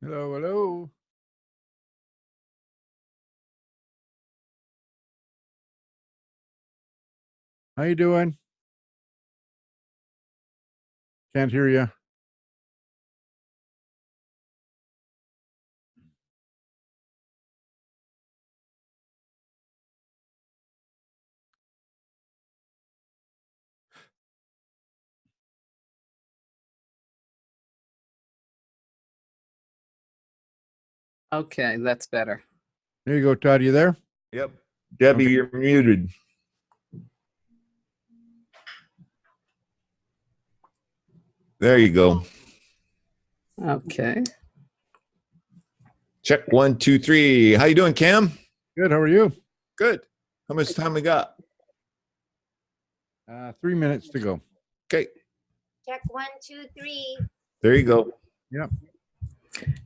Hello, hello. How you doing? Can't hear you. Okay, that's better. There you go, Todd. You there? Yep. Debbie, Okay. you're muted. There you go. Okay. Check 1, 2, 3. How you doing, Cam? Good. How are you? Good. How much time we got? 3 minutes to go. Okay. Check 1, 2, 3. There you go. Yep.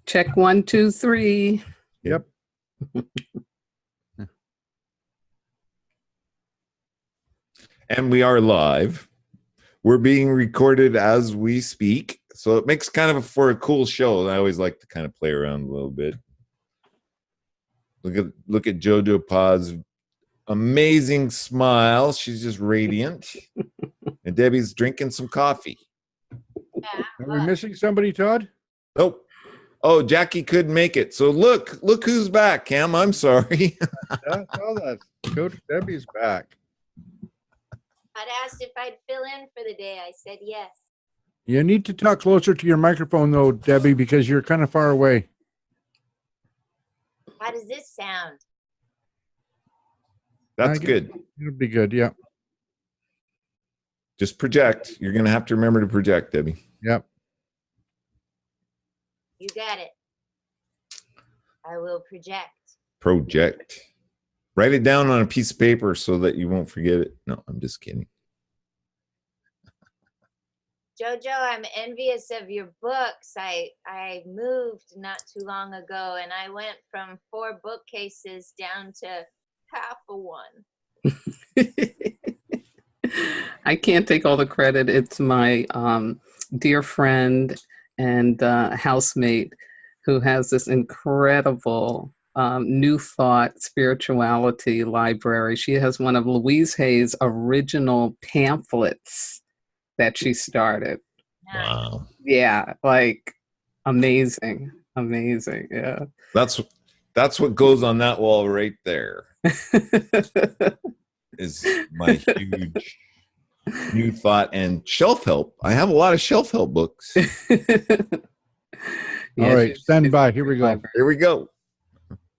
Check 1, 2, 3. Yep. And we are live. We're being recorded as we speak. So it makes kind of for a cool show. I always like to kind of play around a little bit. Look at Jojopah's amazing smile. She's just radiant. And Debbie's drinking some coffee. Yeah, Are we missing somebody, Todd? Nope. Oh, Jackie couldn't make it. So look who's back, Cam. I'm sorry. Yeah, I saw that. Coach Debbie's back. I'd asked if I'd fill in for the day. I said yes. You need to talk closer to your microphone, though, Debbie, because you're kind of far away. How does this sound? That's good. It'll be good. Yeah. Just project. You're going to have to remember to project, Debbie. Yep. You got it. I will project. Project. Write it down on a piece of paper so that you won't forget it. No, I'm just kidding. Jojo, I'm envious of your books. I moved not too long ago, and I went from 4 bookcases down to half a one. I can't take all the credit. It's my dear friend and housemate who has this incredible New Thought spirituality library. She has one of Louise Hay's original pamphlets that she started. Wow. Yeah, like amazing. Yeah. That's what goes on that wall right there. Is my huge New Thought and shelf help. I have a lot of shelf help books. All right, stand by. Here we go. Here we go.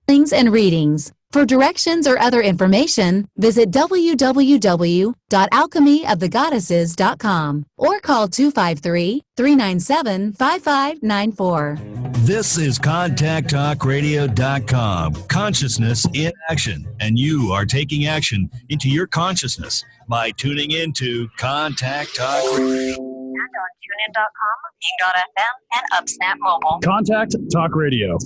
And readings. For directions or other information, visit www.alchemyofthegoddesses.com or call 253-397-5594. This is ContactTalkRadio.com. Consciousness in action. And you are taking action into your consciousness by tuning into Contact Talk Radio. And on TuneIn.com, Ping.fm, and UpSnap Mobile. Contact Talk Radio.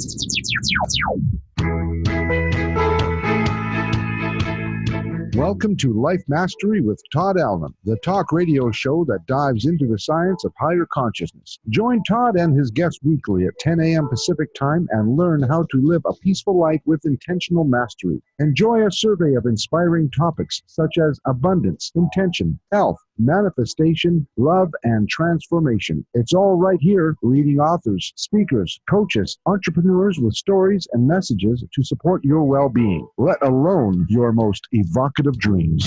Welcome to Life Mastery with Todd Allen, the talk radio show that dives into the science of higher consciousness. Join Todd and his guests weekly at 10 a.m. Pacific Time and learn how to live a peaceful life with intentional mastery. Enjoy a survey of inspiring topics such as abundance, intention, health, manifestation, love, and transformation. It's all right here, leading authors, speakers, coaches, entrepreneurs with stories and messages to support your well-being, let alone your most evocative dreams.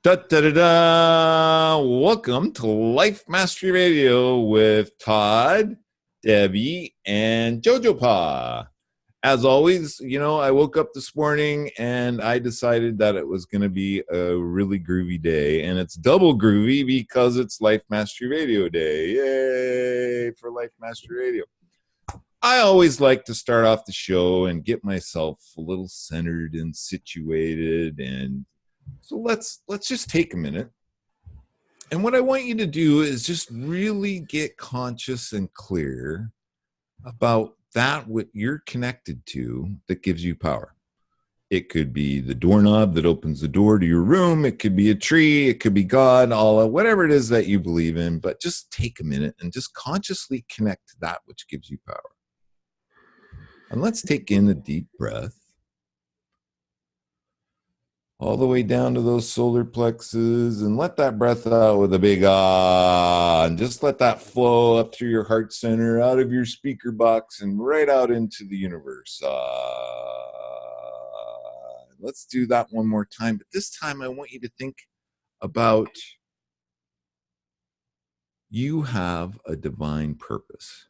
Da, da, da, da. Welcome to Life Mastery Radio with Todd, Debbie, and Jojopah. As always, I woke up this morning and I decided that it was going to be a really groovy day. And it's double groovy because it's Life Mastery Radio Day. Yay for Life Mastery Radio. I always like to start off the show and get myself a little centered and situated. And so let's just take a minute. And what I want you to do is just really get conscious and clear about that what you're connected to that gives you power. It could be the doorknob that opens the door to your room. It could be a tree. It could be God, Allah, whatever it is that you believe in. But just take a minute and just consciously connect to that which gives you power. And let's take in a deep breath all the way down to those solar plexus, and let that breath out with a big ah, and just let that flow up through your heart center, out of your speaker box, and right out into the universe. Let's do that one more time, but this time I want you to think about you have a divine purpose.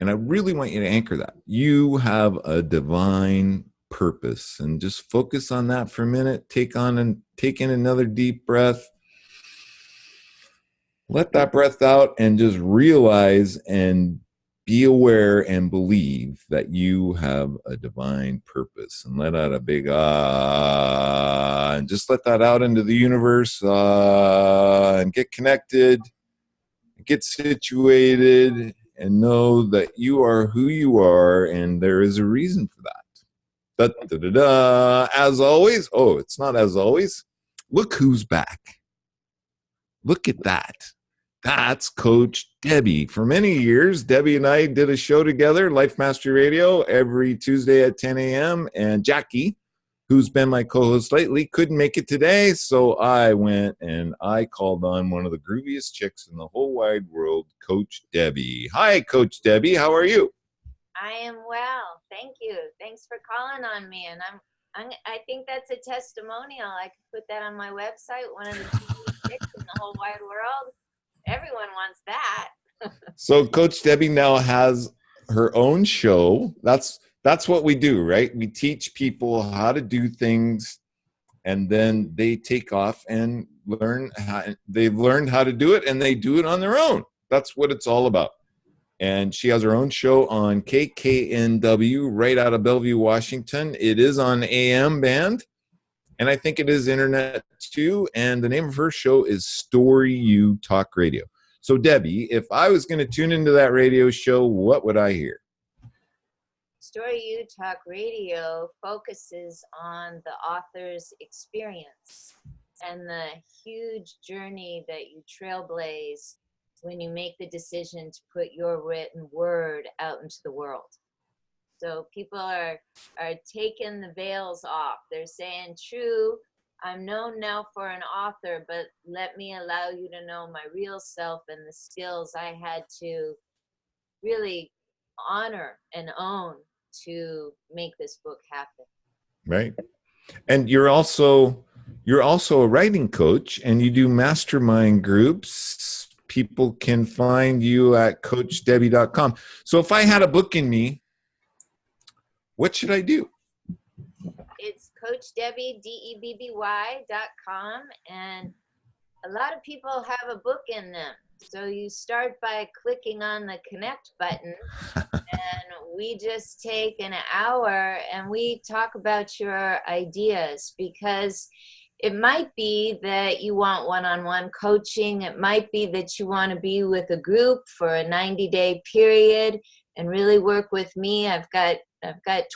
And I really want you to anchor that. You have a divine purpose, and just focus on that for a minute. Take in another deep breath. Let that breath out and just realize and be aware and believe that you have a divine purpose, and let out a big ah, and just let that out into the universe, and get connected, get situated, and know that you are who you are, and there is a reason for that. Da, da, da, da. As always, oh, it's not as always. Look who's back. Look at that. That's Coach Debbie. For many years, Debbie and I did a show together, Life Mastery Radio, every Tuesday at 10 a.m. And Jackie, who's been my co-host lately, couldn't make it today. So I went and I called on one of the grooviest chicks in the whole wide world, Coach Debbie. Hi, Coach Debbie. How are you? I am well. Thank you. Thanks for calling on me. And I think that's a testimonial. I could put that on my website. One of the chicks in the whole wide world. Everyone wants that. So Coach Debbie now has her own show. That's what we do, right? We teach people how to do things, and then they take off and they've learned how to do it, and they do it on their own. That's what it's all about. And she has her own show on KKNW right out of Bellevue, Washington. It is on AM band, and I think it is internet too. And the name of her show is Story U Talk Radio. So Debbie, if I was going to tune into that radio show, what would I hear? Story U Talk Radio focuses on the author's experience and the huge journey that you trailblaze when you make the decision to put your written word out into the world. So people are taking the veils off. They're saying, true, I'm known now for an author, but let me allow you to know my real self and the skills I had to really honor and own to make this book happen. Right. And you're also a writing coach, and you do mastermind groups. People can find you at coachdebbie.com. So if I had a book in me, what should I do? It's CoachDebbie, DEBBY.com, and a lot of people have a book in them. So you start by clicking on the connect button, and we just take an hour and we talk about your ideas, because it might be that you want one-on-one coaching. It might be that you want to be with a group for a 90-day period and really work with me. I've got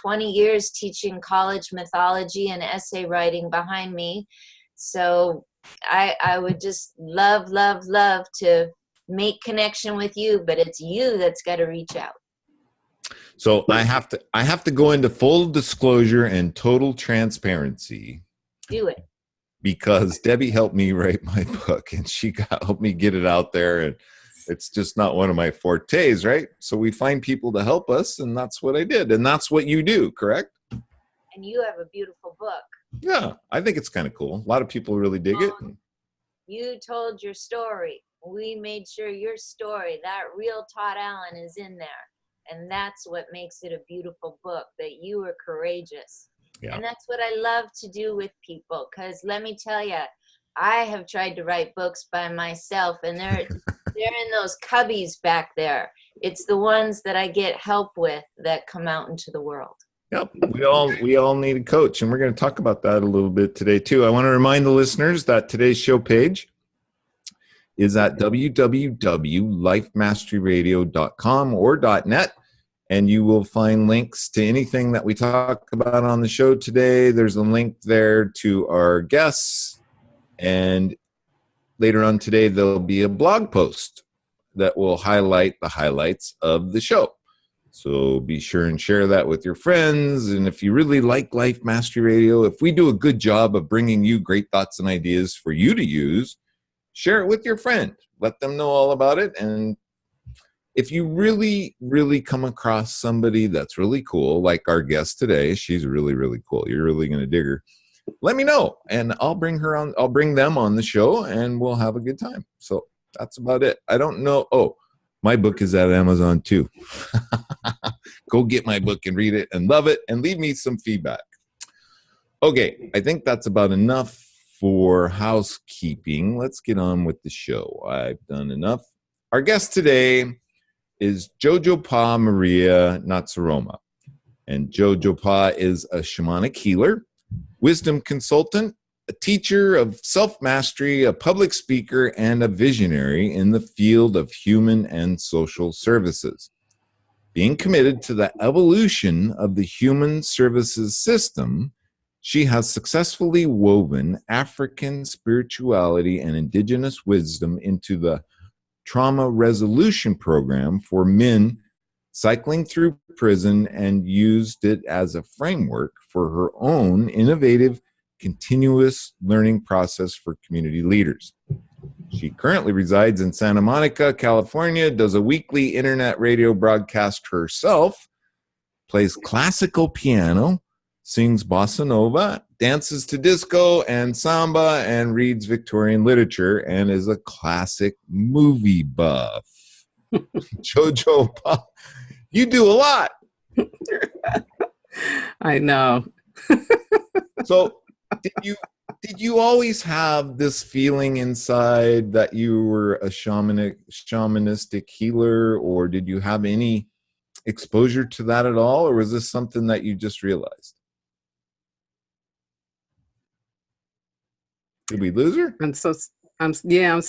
20 years teaching college mythology and essay writing behind me. So I would just love to make connection with you, but it's you that's got to reach out. So I have to go into full disclosure and total transparency. Do it. Because Debbie helped me write my book, and she helped me get it out there, and it's just not one of my fortes, right? So we find people to help us, and that's what I did. And that's what you do, correct? And you have a beautiful book. Yeah, I think it's kind of cool. A lot of people really dig it. You told your story. We made sure your story, that real Todd Allen, is in there. And that's what makes it a beautiful book, that you were courageous. Yeah. And that's what I love to do with people, because let me tell you, I have tried to write books by myself, and they're in those cubbies back there. It's the ones that I get help with that come out into the world. Yep, we all need a coach, and we're going to talk about that a little bit today too. I want to remind the listeners that today's show page is at www.lifemasteryradio.com or .net. and you will find links to anything that we talk about on the show today. There's a link there to our guests, and later on today, there'll be a blog post that will highlight the highlights of the show. So be sure and share that with your friends. And if you really like Life Mastery Radio, if we do a good job of bringing you great thoughts and ideas for you to use, share it with your friend. Let them know all about it. And if you really, really come across somebody that's really cool, like our guest today, she's really, really cool. You're really going to dig her. Let me know, and I'll bring her on. I'll bring them on the show, and we'll have a good time. So that's about it. I don't know. Oh, my book is at Amazon too. Go get my book and read it and love it, and leave me some feedback. Okay, I think that's about enough for housekeeping. Let's get on with the show. I've done enough. Our guest today is Jojopahmaria Nsoroma, and Jojopah is a shamanic healer, wisdom consultant, a teacher of self-mastery, a public speaker, and a visionary in the field of human and social services. Being committed to the evolution of the human services system, she has successfully woven African spirituality and indigenous wisdom into the trauma resolution program for men cycling through prison, and used it as a framework for her own innovative, continuous learning process for community leaders. She currently resides in Santa Monica, California, does a weekly internet radio broadcast herself, plays classical piano, sings bossa nova, dances to disco and samba, and reads Victorian literature, and is a classic movie buff. Jojo, you do a lot. I know. So did you always have this feeling inside that you were a shamanistic healer, or did you have any exposure to that at all, or was this something that you just realized? Did we lose her? I'm so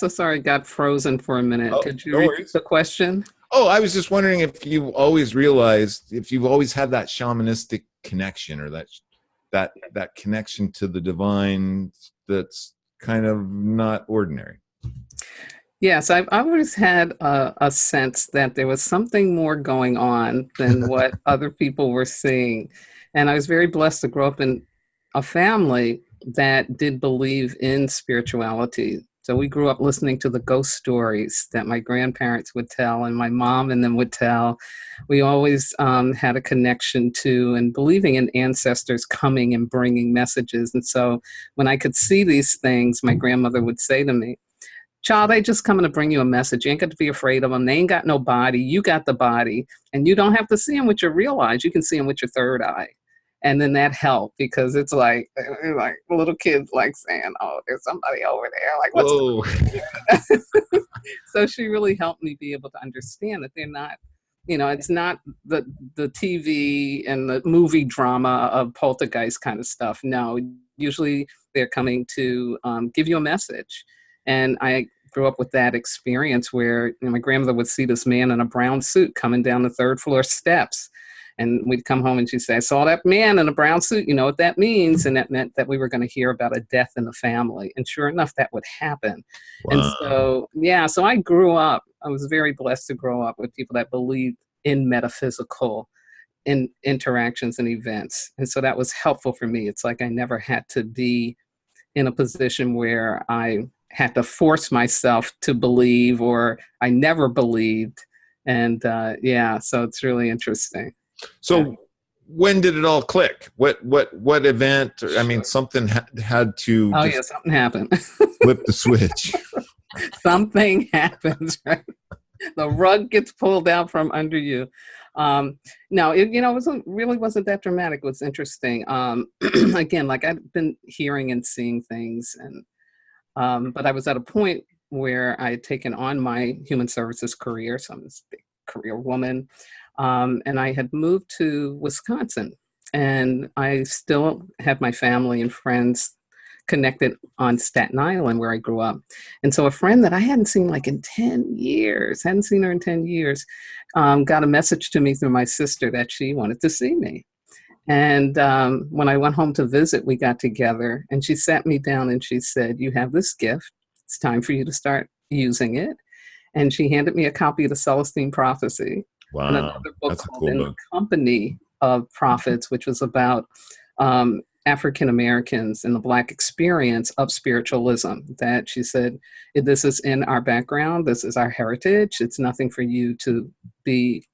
sorry. I got frozen for a minute. Oh, Could you no repeat worries. the question? Oh, I was just wondering if you've always realized, if you've always had that shamanistic connection, or that connection to the divine that's kind of not ordinary. Yes, I've always had a sense that there was something more going on than what other people were seeing. And I was very blessed to grow up in a family that did believe in spirituality. So we grew up listening to the ghost stories that my grandparents would tell and my mom and them would tell. We always had a connection to and believing in ancestors coming and bringing messages. And so when I could see these things, my grandmother would say to me, "Child, they just coming to bring you a message. You ain't got to be afraid of them. They ain't got no body. You got the body. And you don't have to see them with your real eyes. You can see them with your third eye." And then that helped, because it's like little kids like saying, "Oh, there's somebody over there." Like, what's So she really helped me be able to understand that they're not, it's not the TV and the movie drama of poltergeist kind of stuff. No, usually they're coming to give you a message. And I grew up with that experience where my grandmother would see this man in a brown suit coming down the third floor steps. And we'd come home and she'd say, "I saw that man in a brown suit. You know what that means?" And that meant that we were going to hear about a death in the family. And sure enough, that would happen. Wow. And so I grew up, I was very blessed to grow up with people that believed in metaphysical interactions and events. And so that was helpful for me. It's like I never had to be in a position where I had to force myself to believe, or I never believed. And so it's really interesting. So when did it all click? What event? I mean, something had to something happened. Flip the switch. Something happens, right? The rug gets pulled out from under you. No, it really wasn't that dramatic. It was interesting. Again, like I'd been hearing and seeing things, and but I was at a point where I had taken on my human services career. So I'm this big career woman. And I had moved to Wisconsin, and I still had my family and friends connected on Staten Island where I grew up. And so a friend that I hadn't seen like in 10 years, hadn't seen her in 10 years, got a message to me through my sister that she wanted to see me. And when I went home to visit, we got together and she sat me down and she said, you have this gift. It's time for you to start using it. And she handed me a copy of the Celestine Prophecy. Wow. And another book That's a called cool In the book. Company of Prophets, which was about African Americans and the Black experience of spiritualism. That she said, this is in our background, this is our heritage. It's nothing for you to be,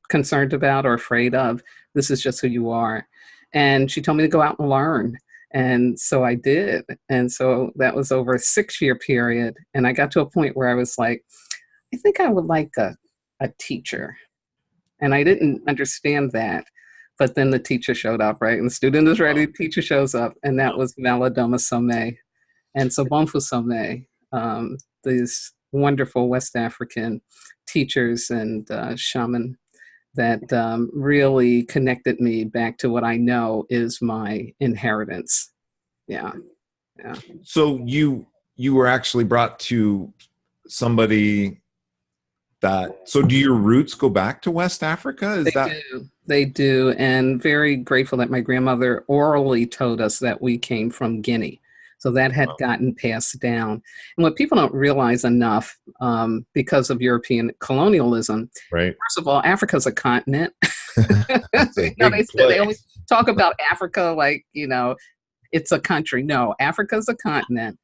concerned about or afraid of. This is just who you are. And she told me to go out and learn. And so I did. And so that was over a 6-year period. And I got to a point where I was like, I think I would like a teacher. And I didn't understand that. But then the teacher showed up, right? And the student is ready, the teacher shows up. And that was Malidoma Somé and Sobonfu Somé, these wonderful West African teachers and shaman that really connected me back to what I know is my inheritance. Yeah. So you were actually brought to somebody that, so do your roots go back to West Africa? They do. And very grateful that my grandmother orally told us that we came from Guinea. So that had gotten passed down. And what people don't realize enough, because of European colonialism, right? First of all, Africa's a continent. They always talk about Africa like, it's a country. No, Africa's a continent.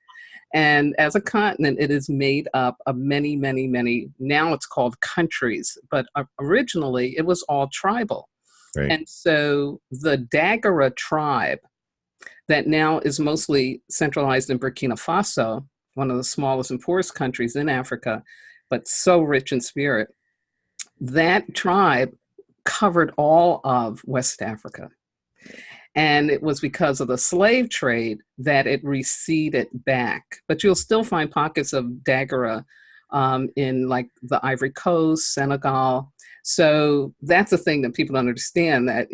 And as a continent, it is made up of many, many, many, now it's called countries, but originally it was all tribal. Right. And so the Degra tribe that now is mostly centralized in Burkina Faso, one of the smallest and poorest countries in Africa, but so rich in spirit, that tribe covered all of West Africa. And it was because of the slave trade that it receded back. But you'll still find pockets of Degra in like the Ivory Coast, Senegal. So that's the thing that people don't understand, that,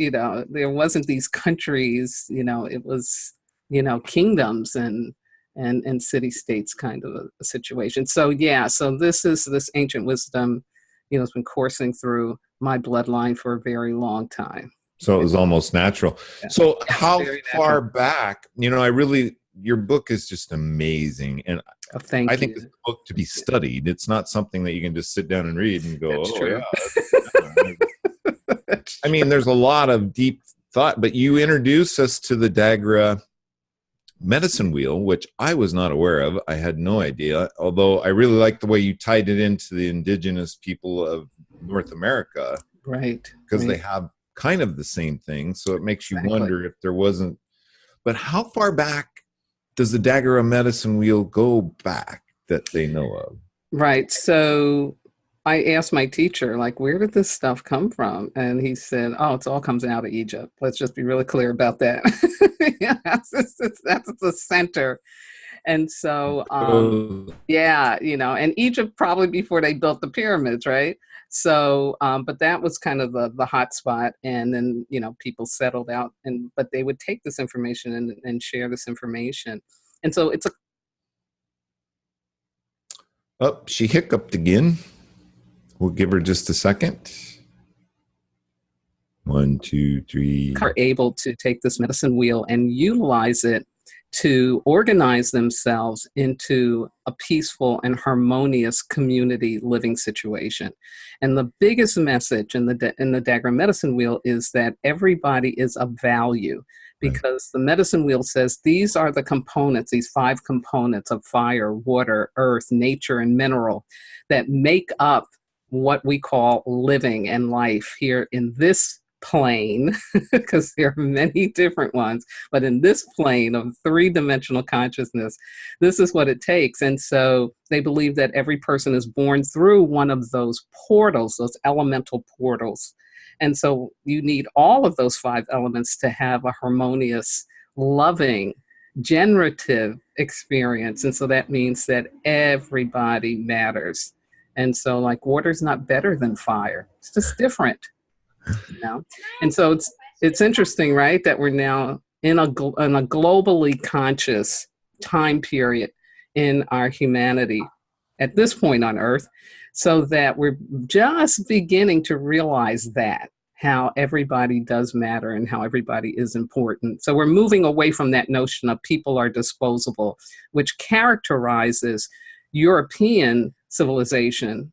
there wasn't these countries, it was, kingdoms and city-states kind of a situation. So yeah, so this ancient wisdom, has been coursing through my bloodline for a very long time. So it was almost natural. Yeah. So how far natural. back, your book is just amazing. And I think it's a book to be studied. It's not something that you can just sit down and read and go, That's true. Yeah. I mean, there's a lot of deep thought, but you introduced us to the Degra medicine wheel, which I was not aware of. I had no idea, although I really like the way you tied it into the indigenous people of North America. Right. Because they have kind of the same thing. So it makes you wonder if there wasn't. But how far back does the Degra medicine wheel go back that they know of? Right. So I asked my teacher, like, where did this stuff come from? And he said, it all comes out of Egypt. Let's just be really clear about that. That's the center. And so, and Egypt probably before they built the pyramids, right? So, but that was kind of the hot spot. And then, people settled out, but they would take this information and share this information. And so it's she hiccuped again. We'll give her just a second. 1, 2, 3. Are able to take this medicine wheel and utilize it to organize themselves into a peaceful and harmonious community living situation. And the biggest message in the Degra medicine wheel is that everybody is of value, because the medicine wheel says these are the components, these 5 components of fire, water, earth, nature, and mineral that make up what we call living and life here in this plane, because there are many different ones, but in this plane of 3-dimensional consciousness, this is what it takes. And so they believe that every person is born through one of those portals, those elemental portals. And so you need all of those 5 elements to have a harmonious, loving, generative experience. And so that means that everybody matters. And so, like, water's not better than fire. It's just different. And so it's interesting, right, that we're now in a globally conscious time period in our humanity at this point on Earth, so that we're just beginning to realize that how everybody does matter and how everybody is important. So we're moving away from that notion of people are disposable, which characterizes European civilization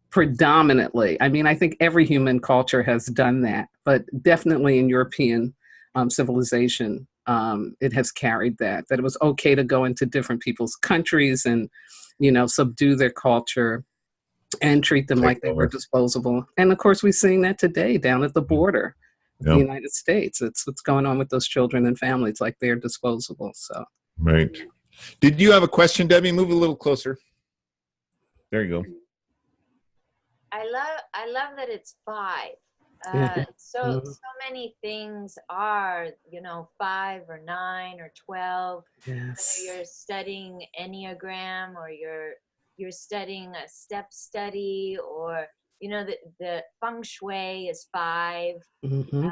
predominantly. I mean, I think every human culture has done that, but definitely in European civilization, it has carried that it was okay to go into different people's countries and, you know, subdue their culture and treat them like they were disposable. And of course, we're seeing that today down at the border of the United States. It's what's going on with those children and families, like they're disposable. So, right. Did you have a question, Debbie? Move a little closer. There you go. I love that it's 5. So many things are, you know, 5 or 9 or 12. yes. Whether you're studying Enneagram or you're studying a step study, or, you know, the feng shui is 5. Mm-hmm.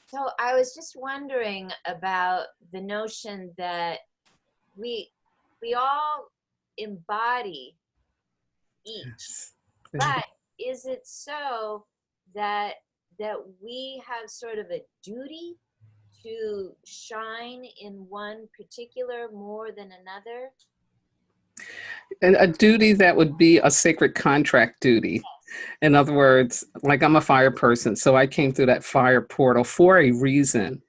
So I was just wondering about the notion that we all embody each. Yes. But is it so that we have sort of a duty to shine in one particular more than another? And a duty that would be a sacred contract duty. In other words, like I'm a fire person, so I came through that fire portal for a reason.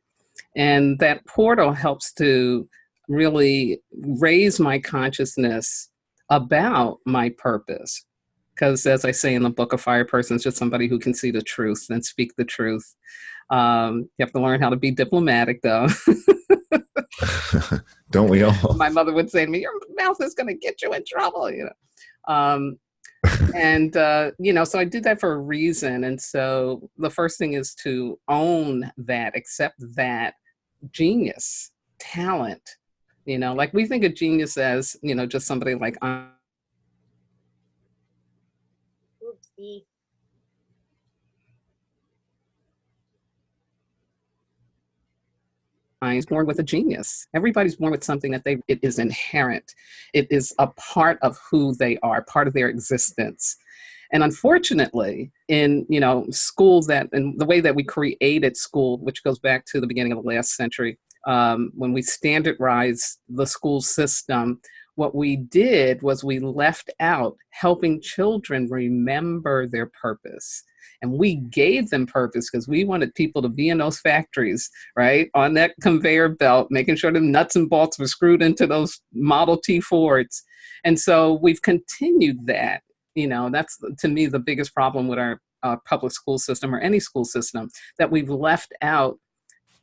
And that portal helps to really raise my consciousness about my purpose. Because as I say in the book, a fire person is just somebody who can see the truth and speak the truth. You have to learn how to be diplomatic, though. Don't we all? My mother would say to me, your mouth is going to get you in trouble, you know. You know, so I did that for a reason. And so the first thing is to own that, accept that genius, talent. You know, like we think of genius as, you know, just somebody like Oopsie. Einstein's born with a genius. Everybody's born with something that it is inherent. It is a part of who they are, part of their existence. And unfortunately, in, you know, schools and the way that we created school, which goes back to the beginning of the last century, when we standardized the school system, what we did was we left out helping children remember their purpose. And we gave them purpose because we wanted people to be in those factories, right, on that conveyor belt, making sure the nuts and bolts were screwed into those Model T Fords. And so we've continued that. You know, that's, to me, the biggest problem with our public school system or any school system, that we've left out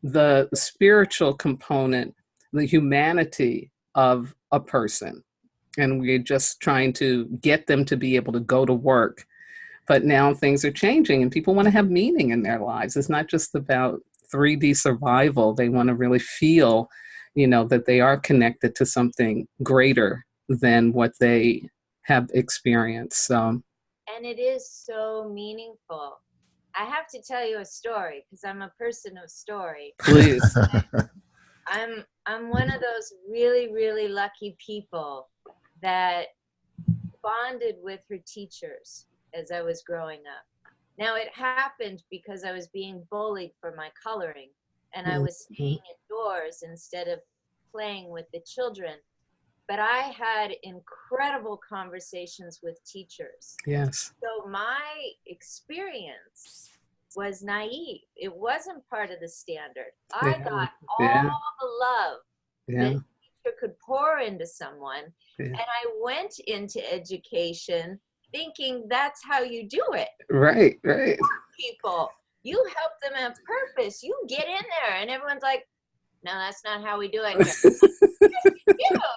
the spiritual component, the humanity of a person. And we're just trying to get them to be able to go to work. But now things are changing and people want to have meaning in their lives. It's not just about 3D survival. They want to really feel, you know, that they are connected to something greater than what they have experienced. So. And it is so meaningful. I have to tell you a story because I'm a person of story. Please. I'm one of those really, really lucky people that bonded with her teachers as I was growing up. Now, it happened because I was being bullied for my coloring, and I was staying indoors instead of playing with the children. But I had incredible conversations with teachers. Yes. So my experience was naive. It wasn't part of the standard. I got all the love that a teacher could pour into someone. And I went into education thinking that's how you do it. Right, right. People, you help them have purpose. You get in there, and everyone's like, no, that's not how we do it here. You know,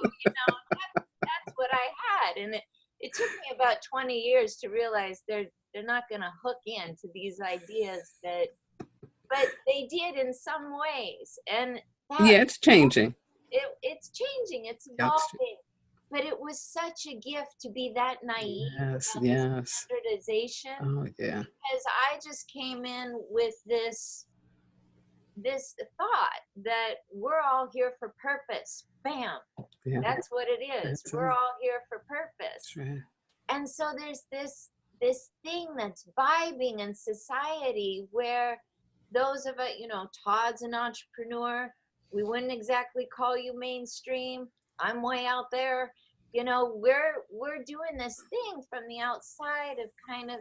that's what I had. And it took me about 20 years to realize they're not going to hook into these ideas but they did in some ways. And it's changing. It's changing. It's evolving. But it was such a gift to be that naive about this standardization. Oh, yeah. Because I just came in with this this thought that we're all here for purpose. Bam. Yeah. That's what it is. That's We're it. all here for purpose. That's right. And so there's this thing that's vibing in society where those of it, Todd's an entrepreneur. We wouldn't exactly call you mainstream. I'm way out there. We're doing this thing from the outside of kind of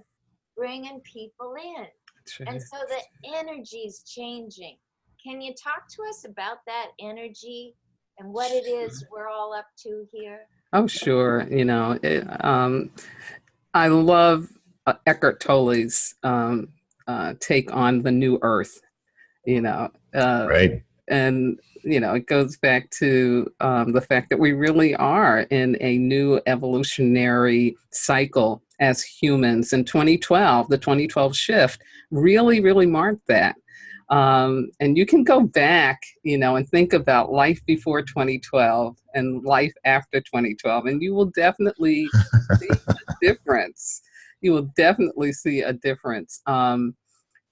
bringing people in. That's And right. so the energy's changing. Can you talk to us about that energy and what it is we're all up to here? Oh, sure. I love Eckhart Tolle's take on the new earth, Right. and, it goes back to the fact that we really are in a new evolutionary cycle as humans. In 2012, the 2012 shift really, really marked that. And you can go back, and think about life before 2012 and life after 2012, and you will definitely see a difference. You will definitely see a difference.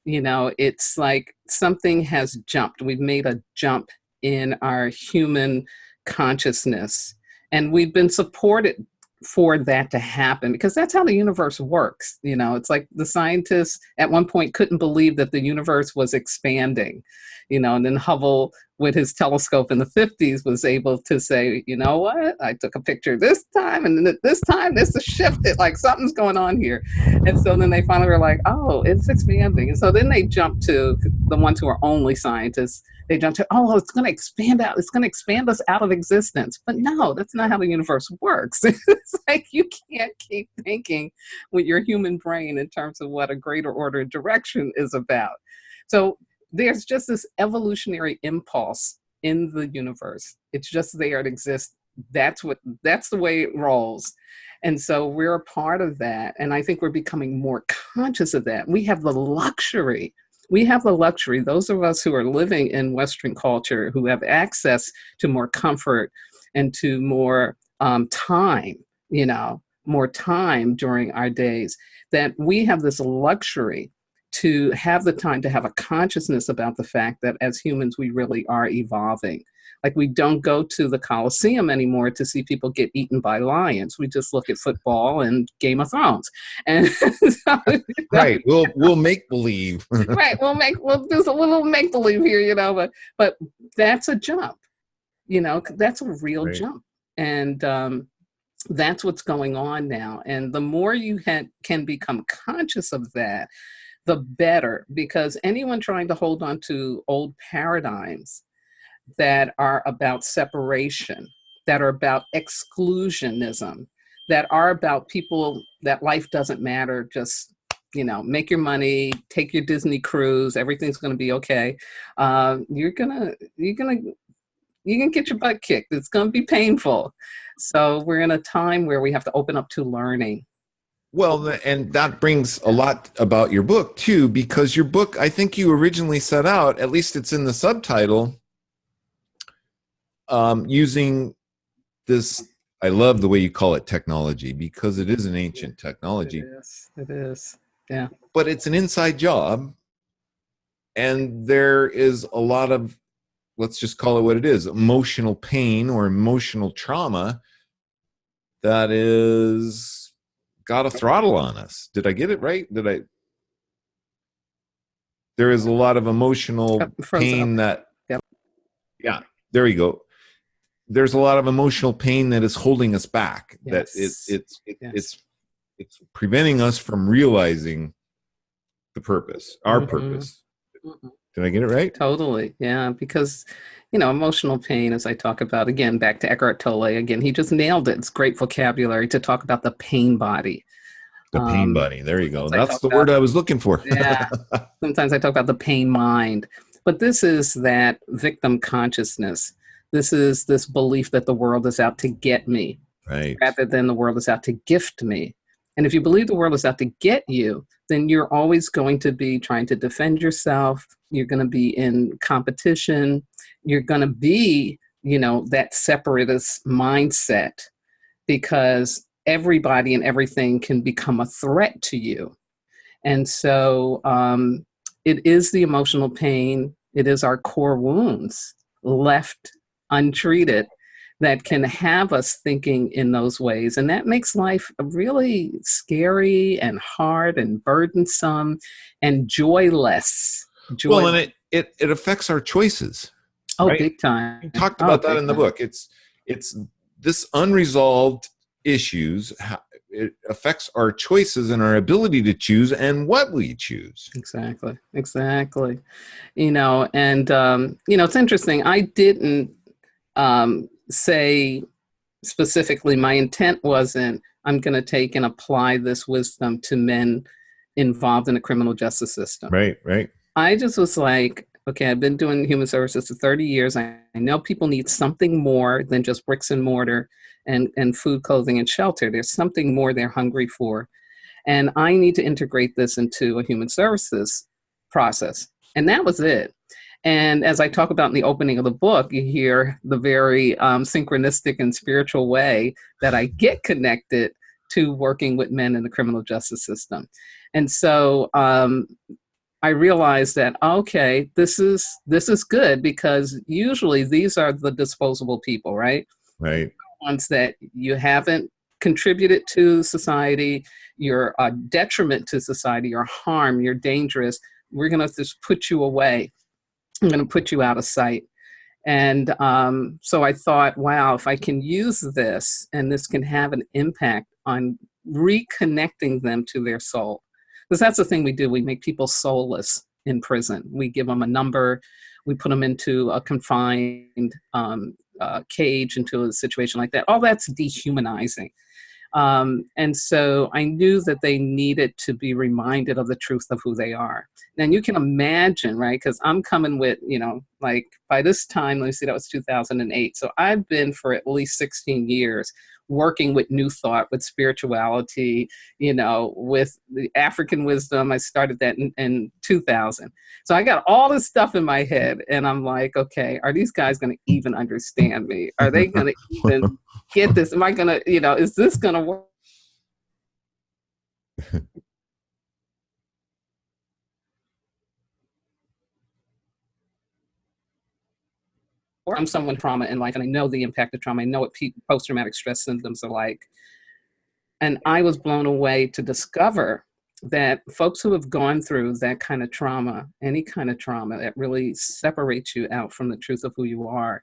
It's like something has jumped. We've made a jump in our human consciousness, and we've been supported for that to happen because that's how the universe works. It's like the scientists at one point couldn't believe that the universe was expanding, and then Hubble with his telescope in the 50s was able to say, you know what, I took a picture this time and then this time this is shifted, like something's going on here. And so then they finally were like, oh, it's expanding. And so then they jumped to the ones who are only scientists. They jump to, oh, it's going to expand out. It's going to expand us out of existence. But no, that's not how the universe works. It's like you can't keep thinking with your human brain in terms of what a greater order direction is about. So there's just this evolutionary impulse in the universe. It's just there. It exists. That's the way it rolls. And so we're a part of that. And I think we're becoming more conscious of that. We have the luxury, those of us who are living in Western culture, who have access to more comfort and to more time, more time during our days, that we have this luxury to have the time to have a consciousness about the fact that as humans, we really are evolving. Like we don't go to the Coliseum anymore to see people get eaten by lions. We just look at football and Game of Thrones. And so, Right. We'll make believe. Right. We'll do a little make believe here, but that's a jump. That's a real jump. And that's what's going on now. And the more you can become conscious of that, the better, because anyone trying to hold on to old paradigms that are about separation, that are about exclusionism, that are about people, that life doesn't matter, just, make your money, take your Disney cruise, everything's going to be okay. You're gonna get your butt kicked. It's going to be painful. So we're in a time where we have to open up to learning. Well, and that brings a lot about your book too, because your book, I think you originally set out, at least it's in the subtitle, using this, I love the way you call it technology, because it is an ancient technology. It is. Yeah. But it's an inside job. And there is a lot of, let's just call it what it is, emotional pain or emotional trauma that is got a throttle on us. Did I get it right? There is a lot of emotional pain that, yeah, there you go. There's a lot of emotional pain that is holding us back. Yes. That it's preventing us from realizing the purpose, our purpose. Did I get it right? Totally. Yeah. Because, emotional pain, as I talk about, again, back to Eckhart Tolle, again, he just nailed it. It's great vocabulary to talk about the pain body. The pain body. There you go. That's the word I was looking for. Yeah. Sometimes I talk about the pain mind. But this is that victim consciousness. This is this belief that the world is out to get me, right, rather than the world is out to gift me. And if you believe the world is out to get you, then you're always going to be trying to defend yourself. You're going to be in competition. You're going to be, that separatist mindset, because everybody and everything can become a threat to you. And so it is the emotional pain. It is our core wounds left untreated that can have us thinking in those ways. And that makes life really scary and hard and burdensome and joyless. Well, and it affects our choices. Oh, right? big time. You talked about that in the time. book. It's this unresolved issues. It affects our choices and our ability to choose and what we choose. Exactly. You know, and, you know, it's interesting. I didn't say specifically, my intent wasn't, I'm going to take and apply this wisdom to men involved in the criminal justice system. Right. I just was like, okay, I've been doing human services for 30 years. I know people need something more than just bricks and mortar and food, clothing, and shelter. There's something more they're hungry for. And I need to integrate this into a human services process. And that was it. And as I talk about in the opening of the book, you hear the very synchronistic and spiritual way that I get connected to working with men in the criminal justice system. And so I realized that, okay, this is good, because usually these are the disposable people, right? Right. Ones that you haven't contributed to society, you're a detriment to society, you're harm, you're dangerous. We're going to just put you away. I'm going to put you out of sight. And so I thought, wow, if I can use this and this can have an impact on reconnecting them to their soul. Because that's the thing we do. We make people soulless in prison. We give them a number. We put them into a confined cage, into a situation like that. All that's dehumanizing. And so I knew that they needed to be reminded of the truth of who they are. And you can imagine, right? Because I'm coming with, you know, like by this time, let me see, that was 2008. So I've been for at least 16 years working with New Thought, with spirituality, you know, with the African wisdom. I started that in 2000. So I got all this stuff in my head and I'm like, okay, are these guys going to even understand me? Are they going to even get this? Am I going to, you know, is this going to work? Or I'm someone with trauma in life and I know the impact of trauma. I know what post-traumatic stress symptoms are like. And I was blown away to discover that folks who have gone through that kind of trauma, any kind of trauma that really separates you out from the truth of who you are,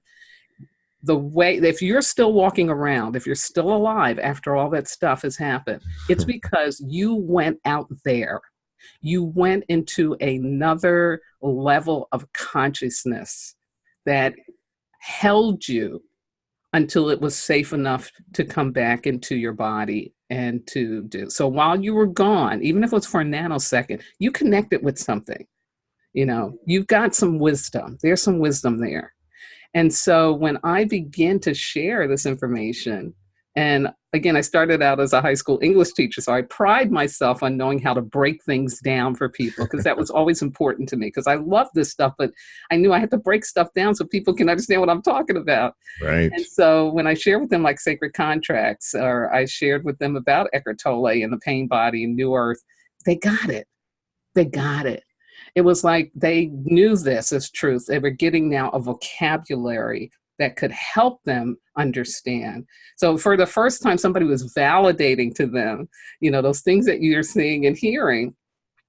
the way, if you're still walking around, if you're still alive after all that stuff has happened, it's because you went out there. You went into another level of consciousness that held you until it was safe enough to come back into your body and to do. So while you were gone, even if it was for a nanosecond, you connected with something. You know, you've got some wisdom. There's some wisdom there. And so when I began to share this information, and again, I started out as a high school English teacher, so I pride myself on knowing how to break things down for people, because that was always important to me, because I love this stuff, but I knew I had to break stuff down so people can understand what I'm talking about. Right. And so when I share with them like sacred contracts, or I shared with them about Eckhart Tolle and the pain body and New Earth, they got it. They got it. It was like they knew this as truth. They were getting now a vocabulary that could help them understand. So for the first time, somebody was validating to them, you know, those things that you're seeing and hearing.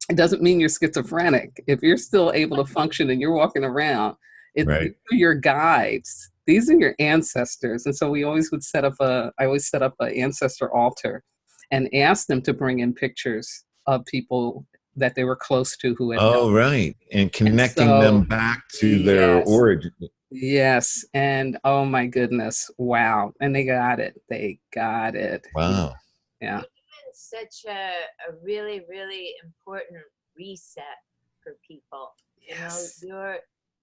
It doesn't mean you're schizophrenic. If you're still able to function and you're walking around, it's Right. your guides. These are your ancestors. And so I always set up an ancestor altar and ask them to bring in pictures of people that they were close to who had Oh, known. right. And connecting so, them back to their yes. origin. Yes. And oh my goodness. Wow. And they got it. They got it. Wow. Yeah. It's such a really, really important reset for people. Yes. You know,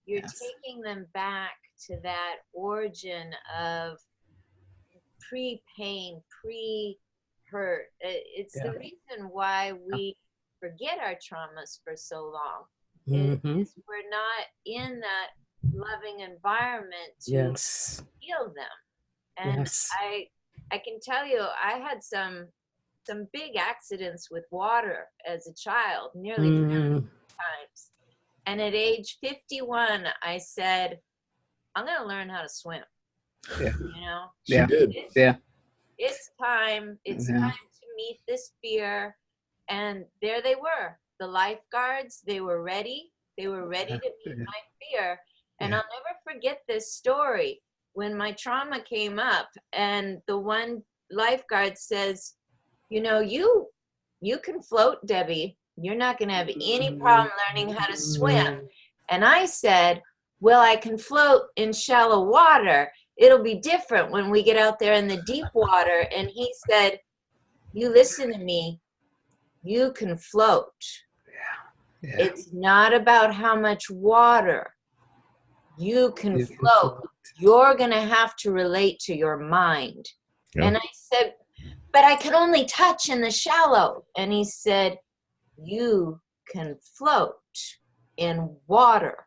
you're Yes. taking them back to that origin of pre-pain, pre-hurt. It's Yeah. the reason why we forget our traumas for so long. Mhm. Is we're not in that loving environment to Yes. heal them. And Yes. I can tell you, I had some big accidents with water as a child, nearly drowned times. And at age 51, I said, I'm going to learn how to swim. Yeah. You know? She Yeah. did. It's time. It's Yeah. time to meet this fear. And there they were. The lifeguards, they were ready. They were ready to meet my fear. And Yeah. I'll never forget this story. When my trauma came up and the one lifeguard says, you know, you can float, Debbie. You're not going to have any problem learning how to swim. And I said, well, I can float in shallow water. It'll be different when we get out there in the deep water. And he said, you listen to me. You can float. Yeah. It's not about how much water. You can float. You're going to have to relate to your mind. Yeah. And I said, but I can only touch in the shallow. And he said, you can float in water.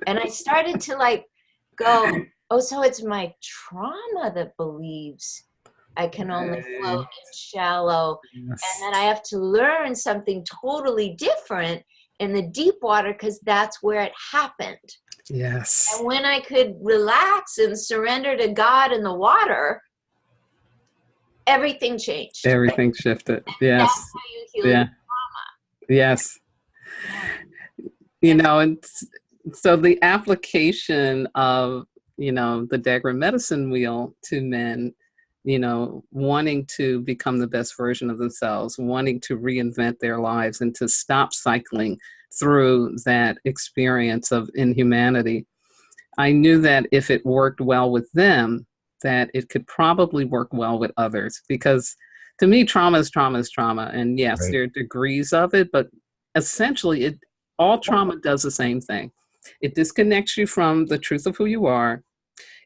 And I started to like go, oh, so it's my trauma that believes I can only float in shallow. Yes. And that I have to learn something totally different in the deep water because that's where it happened. Yes. And when I could relax and surrender to God in the water, everything changed. Everything shifted. Yes. That's how you heal your trauma. Yes. You know, and so the application of, you know, the Degra medicine wheel to men, you know, wanting to become the best version of themselves, wanting to reinvent their lives and to stop cycling through that experience of inhumanity. I knew that if it worked well with them, that it could probably work well with others, because to me, trauma is trauma is trauma. And yes, Right. there are degrees of it, but essentially all trauma does the same thing. It disconnects you from the truth of who you are.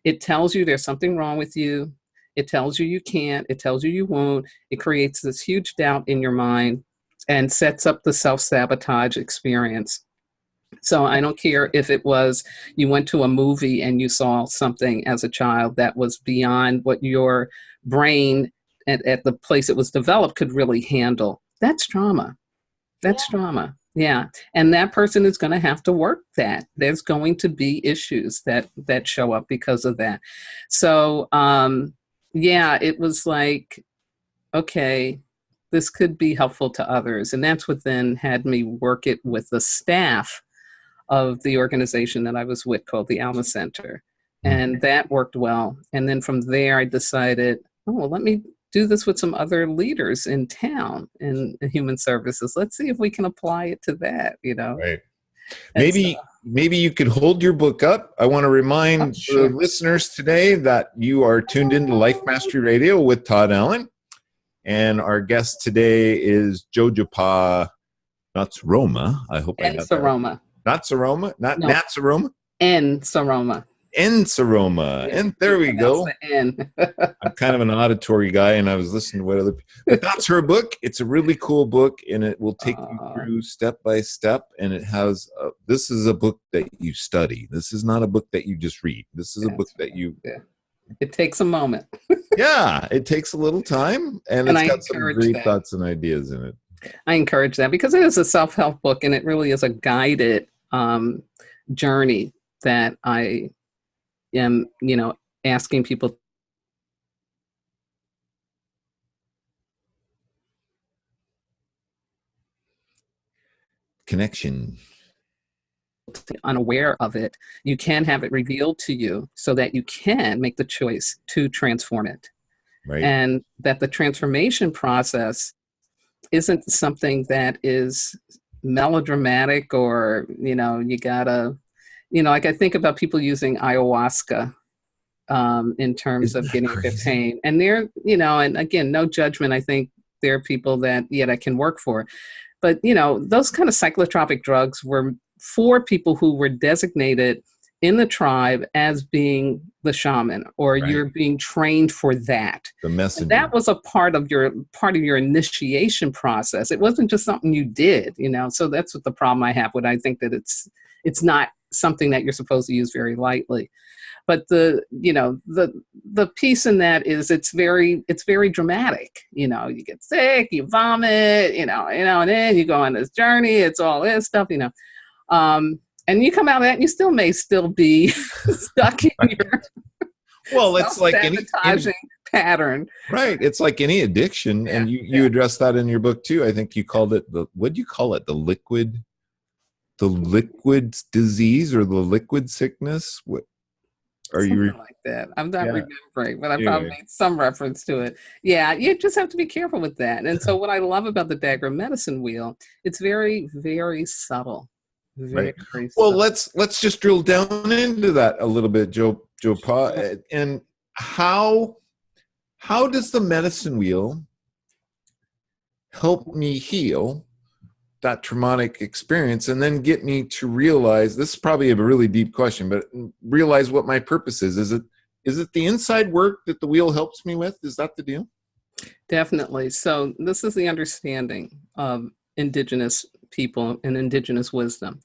It tells you there's something wrong with you. It tells you you can't. It tells you you won't. It creates this huge doubt in your mind and sets up the self-sabotage experience. So I don't care if it was you went to a movie and you saw something as a child that was beyond what your brain at the place it was developed could really handle. That's trauma. That's trauma. Yeah. And that person is going to have to work that. There's going to be issues that show up because of that. So, yeah, it was like, okay, this could be helpful to others. And that's what then had me work it with the staff of the organization that I was with called the Alma Center. And that worked well. And then from there, I decided, oh, well, let me do this with some other leaders in town in human services. Let's see if we can apply it to that, you know? Right. And Maybe you could hold your book up. I want to remind the listeners today that you are tuned into Life Mastery Radio with Todd Allen. And our guest today is Jojopahmaria Nsoroma. I hope I got that right. Nsoroma. Not Soroma? Not No. Nsoroma? Nsoroma. Nsoroma. And there we go. N. I'm kind of an auditory guy, and I was listening to what other people. But that's her book. It's a really cool book, and it will take you through step by step. And it has. This is a book that you study. This is not a book that you just read. This is a book that you. Yeah. It takes a moment. Yeah, it takes a little time, and it's got some great thoughts and ideas in it. I encourage that because it is a self-help book, and it really is a guided journey that I am, you know, asking people connection. Unaware of it. You can have it revealed to you so that you can make the choice to transform it. Right. And that the transformation process isn't something that is melodramatic or, you know, you gotta, you know, like I think about people using ayahuasca in terms of getting their pain. And they're, you know, and again, no judgment. I think there are people that, yeah, that can work for. But, you know, those kind of psychotropic drugs were for people who were designated in the tribe as being the shaman, or you're being trained for that. The messenger. And that was a part of your initiation process. It wasn't just something you did, you know. So that's what the problem I have with. I think that it's not something that you're supposed to use very lightly. But the piece in that is it's very dramatic. You know, you get sick, you vomit, you know, and then you go on this journey. It's all this stuff, you know. And you come out of that and you still may still be stuck in your Well, it's like any sabotaging pattern. right. It's like any addiction, Yeah, and you address that in your book too. I think you called it what do you call it? The liquid disease or the liquid sickness? What are Something you? like that. I'm not Yeah. remembering, but I Anyway. probably made some reference to it. Yeah, you just have to be careful with that. And so what I love about the Degra medicine wheel, it's very, very subtle. Very, Right. very Well, subtle. let's just drill down into that a little bit, Joe Pa, and how does the medicine wheel help me heal that traumatic experience and then get me to realize, this is probably a really deep question, but realize what my purpose is. Is it the inside work that the wheel helps me with? Is that the deal? Definitely. So this is the understanding of Indigenous people and Indigenous wisdom.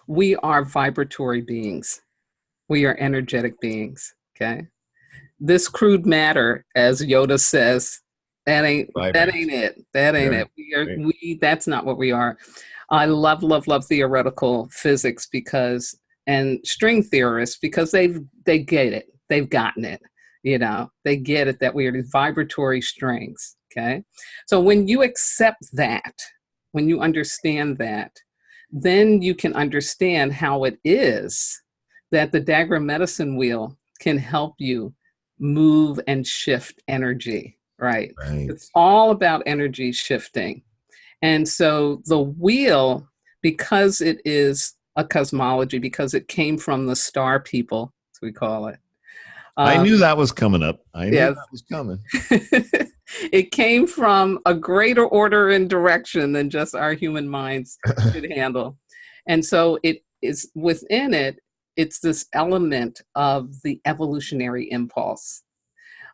We are vibratory beings. We are energetic beings. Okay. This crude matter, as Yoda says, that ain't it. That ain't it. That's not what we are. I love theoretical physics and string theorists because they get it. They've gotten it. They get it that we are these vibratory strings. Okay. So when you accept that, when you understand that, then you can understand how it is that the Degra medicine wheel can help you move and shift energy, right? It's all about energy shifting. And so the wheel, because it is a cosmology, because it came from the star people, as we call it. I knew that was coming up. I knew yes. that was coming. It came from a greater order and direction than just our human minds could handle. And so it is within it, it's this element of the evolutionary impulse.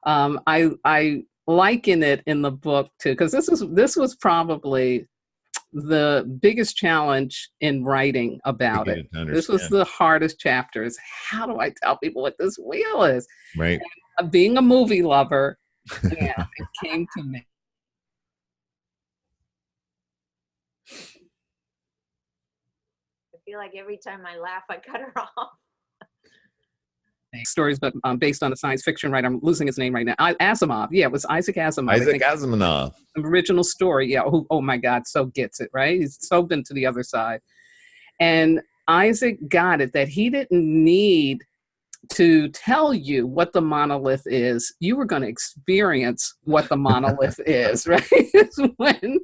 I liken it in the book too, because this was probably the biggest challenge in writing about it. This was the hardest chapter, is how do I tell people what this wheel is? Right. And being a movie lover, yeah, it came to me. I feel like every time I laugh, I cut her off. Stories, but based on a science fiction writer. I'm losing his name right now. Asimov. Yeah, it was Isaac Asimov. Isaac Asimov. Original story. Yeah. Oh my God. So gets it, right? He's so been to the other side. And Isaac got it that he didn't need to tell you what the monolith is. You were going to experience what the monolith is, right? It's when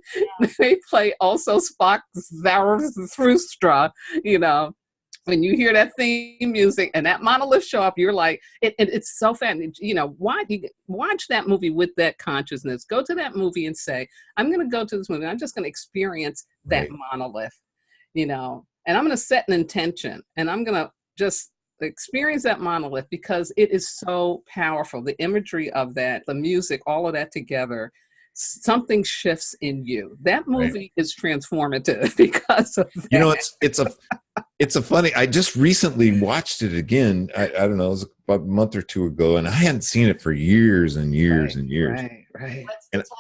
they play Also Spock Zarathustra, when you hear that theme music and that monolith show up, you're like, it's so fan. Watch that movie with that consciousness. Go to that movie and say, I'm going to go to this movie. I'm just going to experience that monolith, and I'm going to set an intention, and I'm going to just experience that monolith because it is so powerful. The imagery of that, the music, all of that together, something shifts in you. That movie is transformative because of that. It's a funny, I just recently watched it again. I don't know, it was about a month or two ago, and I hadn't seen it for years and years and years. Right. What's the title?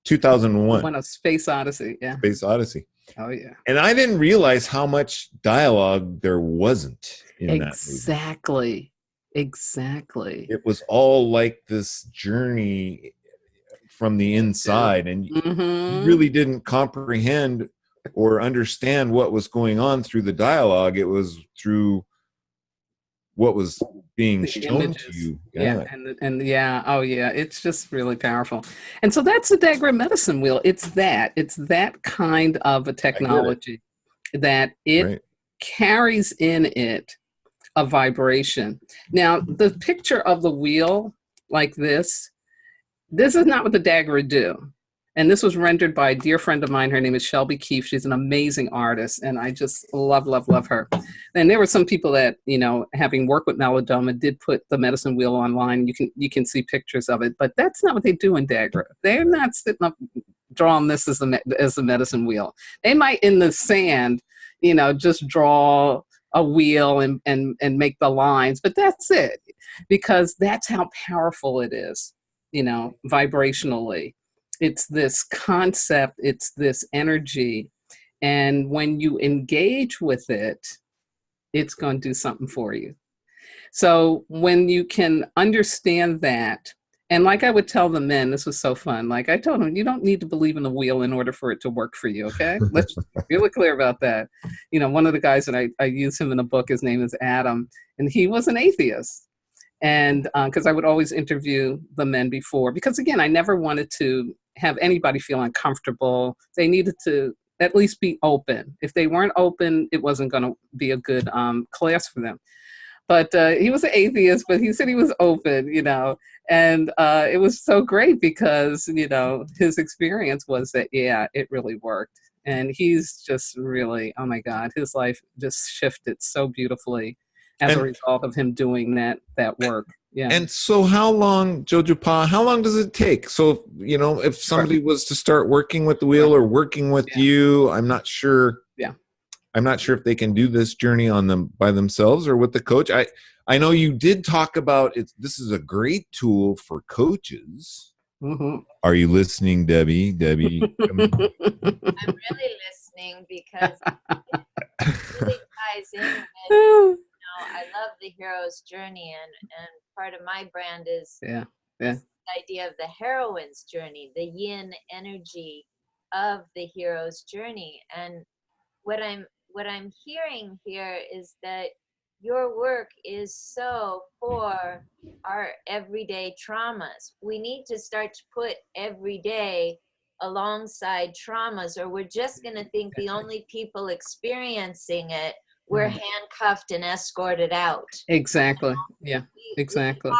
2001. When a Space Odyssey. Yeah. Space Odyssey. Oh, yeah. And I didn't realize how much dialogue there wasn't in that movie. Exactly. It was all like this journey from the inside, and you really didn't comprehend or understand what was going on through the dialogue. It was through what was being shown to you. It's just really powerful. And so that's the Degra medicine wheel. It's that kind of a technology that it carries in it a vibration. Now, the picture of the wheel like this is not what the Degra do. And this was rendered by a dear friend of mine. Her name is Shelby Keefe. She's an amazing artist, and I just love her. And there were some people that, having worked with Melodoma, did put the medicine wheel online. You can see pictures of it, but that's not what they do in Degra. They're not sitting up drawing this as a medicine wheel. They might in the sand, just draw a wheel and make the lines, but that's it, because that's how powerful it is, vibrationally. It's this concept, it's this energy, And when you engage with it, it's going to do something for you. So when you can understand that, and like I would tell the men, this was so fun. Like I told them, you don't need to believe in the wheel in order for it to work for you. Okay. Let's be really clear about that. You know, one of the guys that I use him in a book, his name is Adam, and he was an atheist. And because I would always interview the men before, because again, I never wanted to have anybody feel uncomfortable. They needed to at least be open. If they weren't open, it wasn't going to be a good class for them. But he was an atheist, but he said he was open, you know, and it was so great because, you know, his experience was that, yeah, it really worked. And he's just really, oh my God, his life just shifted so beautifully as a result of him doing that work. Yeah. And so how long, Jojopah, how long does it take? So, you know, if somebody was to start working with the wheel or working with you, I'm not sure. Yeah. I'm not sure if they can do this journey on them by themselves or with the coach. I know you did talk about it. This is a great tool for coaches. Mm-hmm. Are you listening, Debbie? Debbie, I'm really listening because it really ties in with, I love the hero's journey, and part of my brand is the idea of the heroine's journey, the yin energy of the hero's journey. And what I'm hearing here is that your work is so for our everyday traumas. We need to start to put everyday alongside traumas, or we're just going to think the only people experiencing it we're handcuffed and escorted out. Exactly. Yeah, exactly.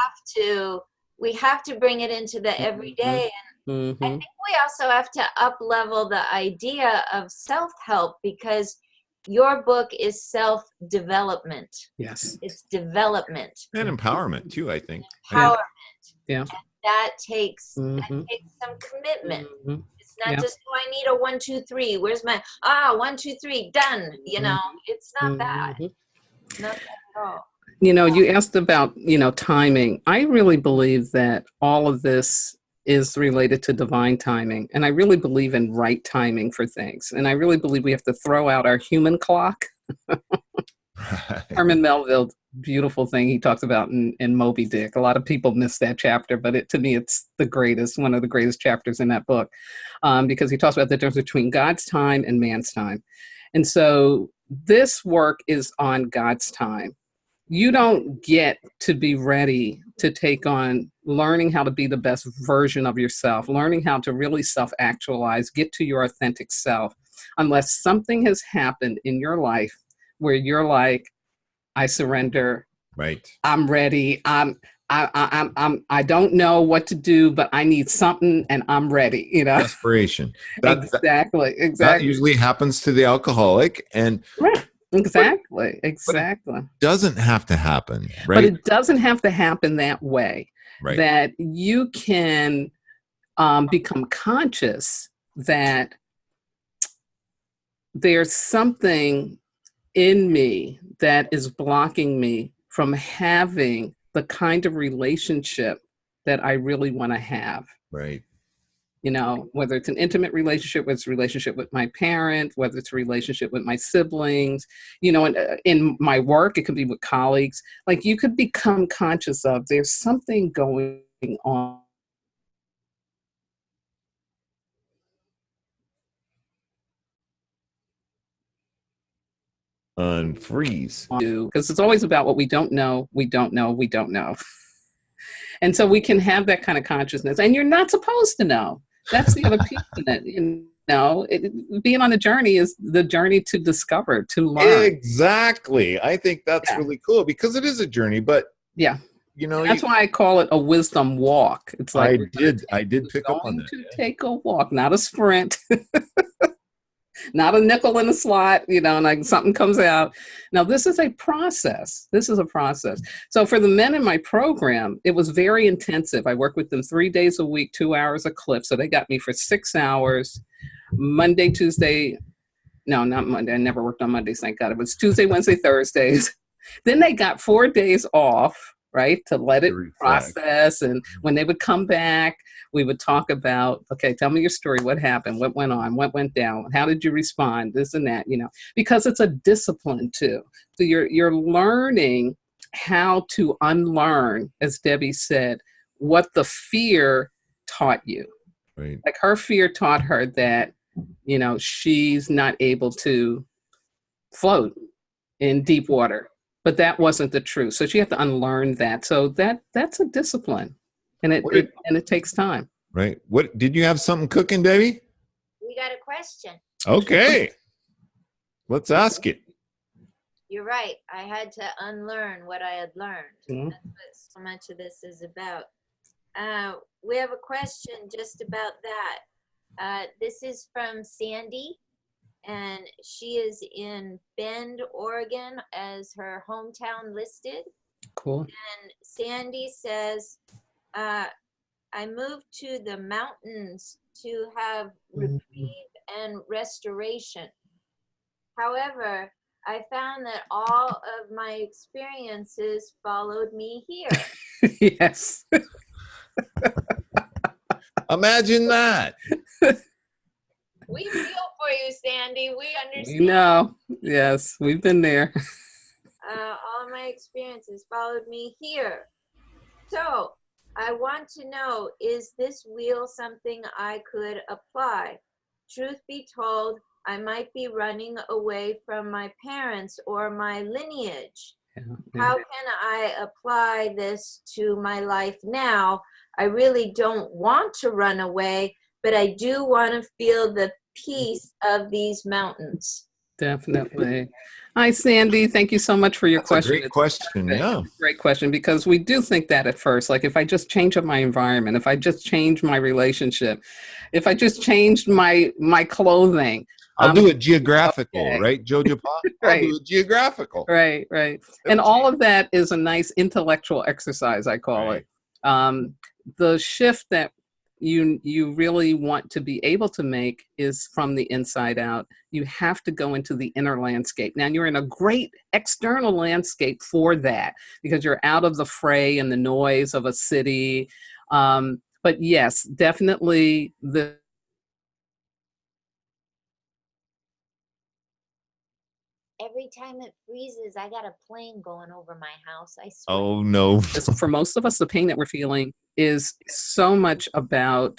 We have to bring it into the everyday. And I think we also have to up-level the idea of self-help, because your book is self-development. Yes. It's development. and empowerment too, I think. Empowerment. Yeah. And that takes some commitment. It's not just, oh, I need a 1, 2, 3. Where's my 1, 2, 3 done? You know, it's not that. It's not that at all. You know, you asked about, you know, timing. I really believe that all of this is related to divine timing. And I really believe in right timing for things. And I really believe we have to throw out our human clock. Herman Melville's beautiful thing he talks about in Moby Dick. A lot of people miss that chapter, but to me, it's the greatest, one of the greatest chapters in that book, because he talks about the difference between God's time and man's time. And so this work is on God's time. You don't get to be ready to take on learning how to be the best version of yourself, learning how to really self-actualize, get to your authentic self, unless something has happened in your life where you're like, I surrender. Right. I'm ready. I don't know what to do, but I need something and I'm ready, you know? Desperation. Exactly. That usually happens to the alcoholic. And right. Exactly. Doesn't have to happen, right? But it doesn't have to happen that way. Right. That you can become conscious that there's something in me that is blocking me from having the kind of relationship that I really want to have. Right. You know, whether it's an intimate relationship, whether it's a relationship with my parent, whether it's a relationship with my siblings, you know, in my work, it could be with colleagues. Like you could become conscious of there's something going on. Unfreeze. Because it's always about what we don't know. And so we can have that kind of consciousness, and you're not supposed to know. That's the other piece of it. You know, being on a journey is the journey to discover, to learn. Exactly. I think that's really cool because it is a journey, but yeah, you know, that's why I call it a wisdom walk. It's like I did pick up on that. Take a walk, not a sprint. Not a nickel in a slot, you know, and like something comes out. Now, this is a process. So for the men in my program, it was very intensive. I worked with them 3 days a week, 2 hours a clip. So they got me for 6 hours, Monday, Tuesday. No, not Monday. I never worked on Mondays, thank God. It was Tuesday, Wednesday, Thursdays. Then they got 4 days off. right? To let it To reflect. process. And when they would come back, we would talk about, okay, tell me your story. What happened? What went on? What went down? How did you respond? This and that, because it's a discipline too. So you're learning how to unlearn, as Debbie said, what the fear taught you. Right. Like her fear taught her that, she's not able to float in deep water, but that wasn't the truth. So she had to unlearn that. So that's a discipline, and it takes time. Right. What did you have something cooking, Debbie? We got a question. Okay. Let's ask it. You're right. I had to unlearn what I had learned. Mhm. That's what so much of this is about. We have a question just about that. This is from Sandy, and she is in Bend, Oregon, as her hometown listed. Cool. And Sandy says, I moved to the mountains to have reprieve and restoration. However, I found that all of my experiences followed me here. Yes. Imagine that. We feel for you, Sandy. We understand. We know. Yes, we've been there. All my experiences followed me here. So I want to know, is this wheel something I could apply? Truth be told, I might be running away from my parents or my lineage. Yeah. How can I apply this to my life now? I really don't want to run away, but I do want to feel the peace of these mountains. Definitely. Hi, Sandy. Thank you so much for your That's question. a great question. Yeah. Great question, because we do think that at first, like if I just change up my environment, if I just change my relationship, if I just changed my clothing. I'll do it geographical, okay. right, Jojopah? Right. I'll do it geographical. Right. And all of that is a nice intellectual exercise, I call Right. it. The shift that you really want to be able to make is from the inside out. You have to go into the inner landscape. Now you're in a great external landscape for that, because you're out of the fray and the noise of a city. But yes, definitely Every time it freezes, I got a plane going over my house. I swear. Oh, no. for most of us, the pain that we're feeling is so much about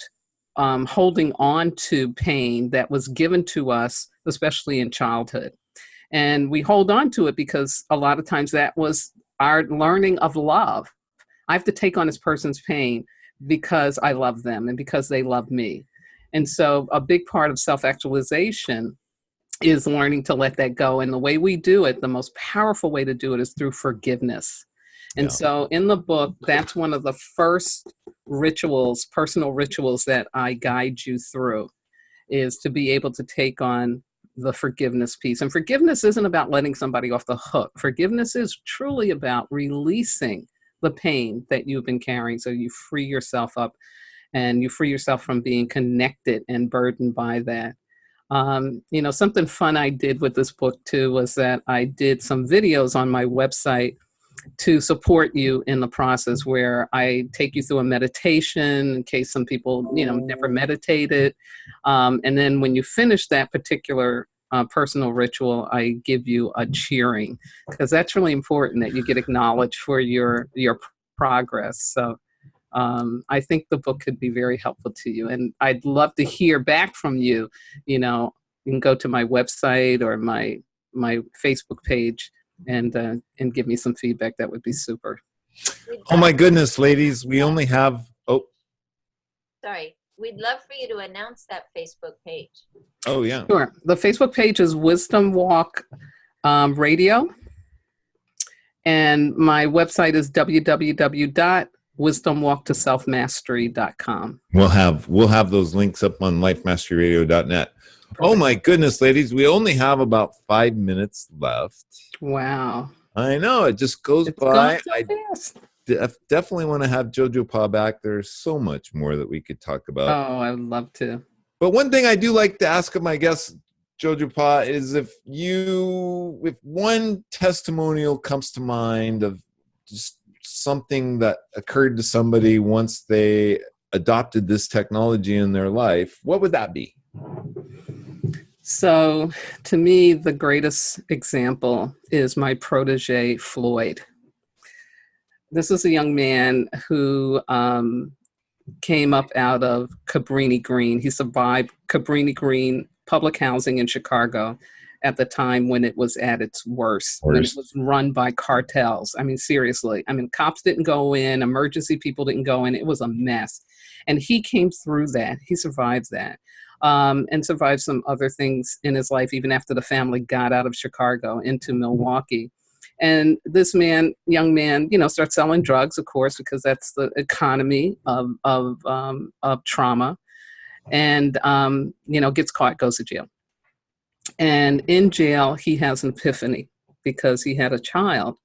holding on to pain that was given to us, especially in childhood. And we hold on to it because a lot of times that was our learning of love. I have to take on this person's pain because I love them and because they love me. And so a big part of self-actualization is learning to let that go. And the way we do it, the most powerful way to do it, is through forgiveness. And so in the book, that's one of the first rituals, personal rituals, that I guide you through, is to be able to take on the forgiveness piece. And forgiveness isn't about letting somebody off the hook. Forgiveness is truly about releasing the pain that you've been carrying, so you free yourself up and you free yourself from being connected and burdened by that. Something fun I did with this book too was that I did some videos on my website to support you in the process, where I take you through a meditation in case some people, never meditated. And then when you finish that particular personal ritual, I give you a cheering, because that's really important that you get acknowledged for your progress. So I think the book could be very helpful to you, and I'd love to hear back from you. You can go to my website or my Facebook page and give me some feedback. That would be super. Oh my goodness, ladies, we only have. Oh, sorry. We'd love for you to announce that Facebook page. Oh yeah. Sure. The Facebook page is Wisdom Walk Radio, and my website is www.wisdomwalktoselfmastery.com. We'll have those links up on lifemasteryradio.net. Oh my goodness, ladies, we only have about 5 minutes left. Wow. I know, it just goes It's by. going so fast. I definitely want to have Jojopah back. There's so much more that we could talk about. Oh, I would love to. But one thing I do like to ask of my guests, Jojopah, is if one testimonial comes to mind of just something that occurred to somebody once they adopted this technology in their life, what would that be? So to me, the greatest example is my protege, Floyd. This is a young man who came up out of Cabrini Green. He survived Cabrini Green public housing in Chicago at the time when it was at its worst, when it was run by cartels. I mean, seriously. I mean, cops didn't go in, emergency people didn't go in. It was a mess. And he came through that. He survived that. And survived some other things in his life, even after the family got out of Chicago into Milwaukee. And this man, young man, you know, starts selling drugs, of course, because that's the economy of trauma. And, you know, gets caught, goes to jail. And in jail, he has an epiphany because he had a child.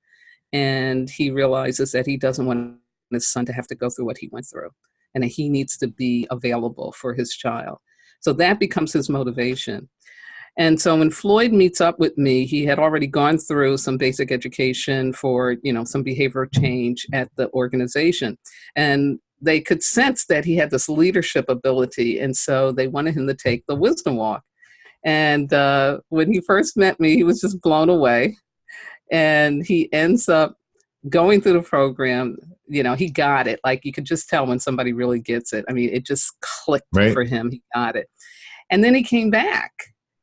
And he realizes that he doesn't want his son to have to go through what he went through. And that he needs to be available for his child. So that becomes his motivation. And so when Floyd meets up with me, he had already gone through some basic education for, you know, some behavioral change at the organization. And they could sense that he had this leadership ability. And so they wanted him to take the wisdom walk. And when he first met me, he was just blown away. And he ends up going through the program. You know, he got it. Like, you could just tell when somebody really gets it. I mean, it just clicked for him. He got it. And then he came back.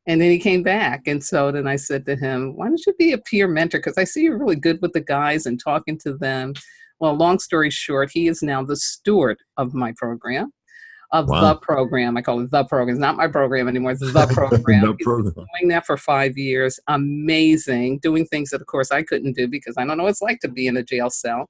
And so then I said to him, why don't you be a peer mentor? Because I see you're really good with the guys and talking to them. Well, long story short, he is now the steward of my program, the program. I call it the program. It's not my program anymore. It's the program. The program. He's been doing that for 5 years. Amazing. Doing things that, of course, I couldn't do because I don't know what it's like to be in a jail cell.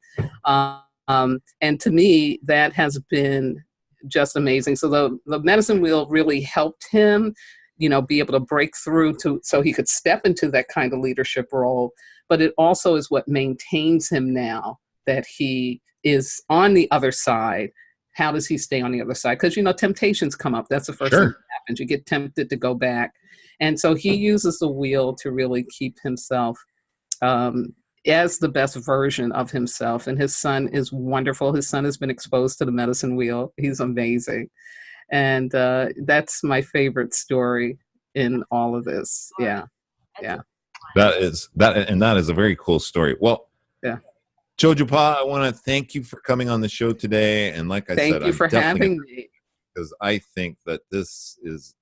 And to me, that has been just amazing. So the medicine wheel really helped him, you know, be able to break through so he could step into that kind of leadership role. But it also is what maintains him now that he is on the other side. How does he stay on the other side? Because, you know, temptations come up. That's the first thing that happens. You get tempted to go back. And so he uses the wheel to really keep himself as the best version of himself. And his son is wonderful. His son has been exposed to the medicine wheel. He's amazing. And that's my favorite story in all of this. Yeah. That is a very cool story. Well, yeah. Jojopah, I want to thank you for coming on the show today. And like I said, thank you for having me. Because I think that this is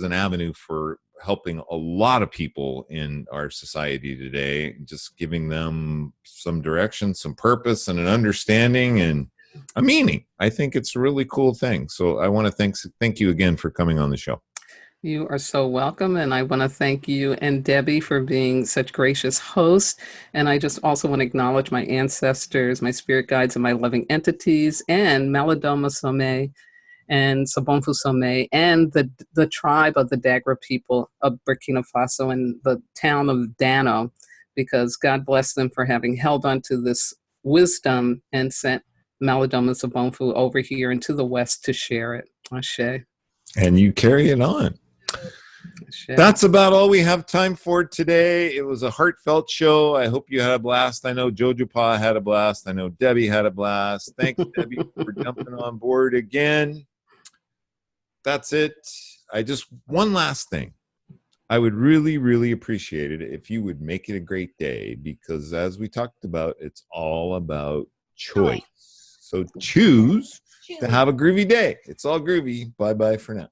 an avenue for helping a lot of people in our society today, just giving them some direction, some purpose, and an understanding and a meaning. I think it's a really cool thing. So I want to thank you again for coming on the show. You are so welcome. And I want to thank you and Debbie for being such gracious hosts. And I just also want to acknowledge my ancestors, my spirit guides, and my loving entities, and Malidoma Some and Sobonfu Some, and the tribe of the Degra people of Burkina Faso and the town of Dano, because God bless them for having held on to this wisdom and sent Malidoma Sobonfu over here into the West to share it. Ashe. And you carry it on. That's about all we have time for today. It was a heartfelt show. I hope you had a blast. I know Jojopah had a blast. I know Debbie had a blast. Thanks, Debbie, for jumping on board again. That's it. One last thing. I would really, really appreciate it if you would make it a great day, because as we talked about, it's all about choice. So choose to have a groovy day. It's all groovy. Bye-bye for now.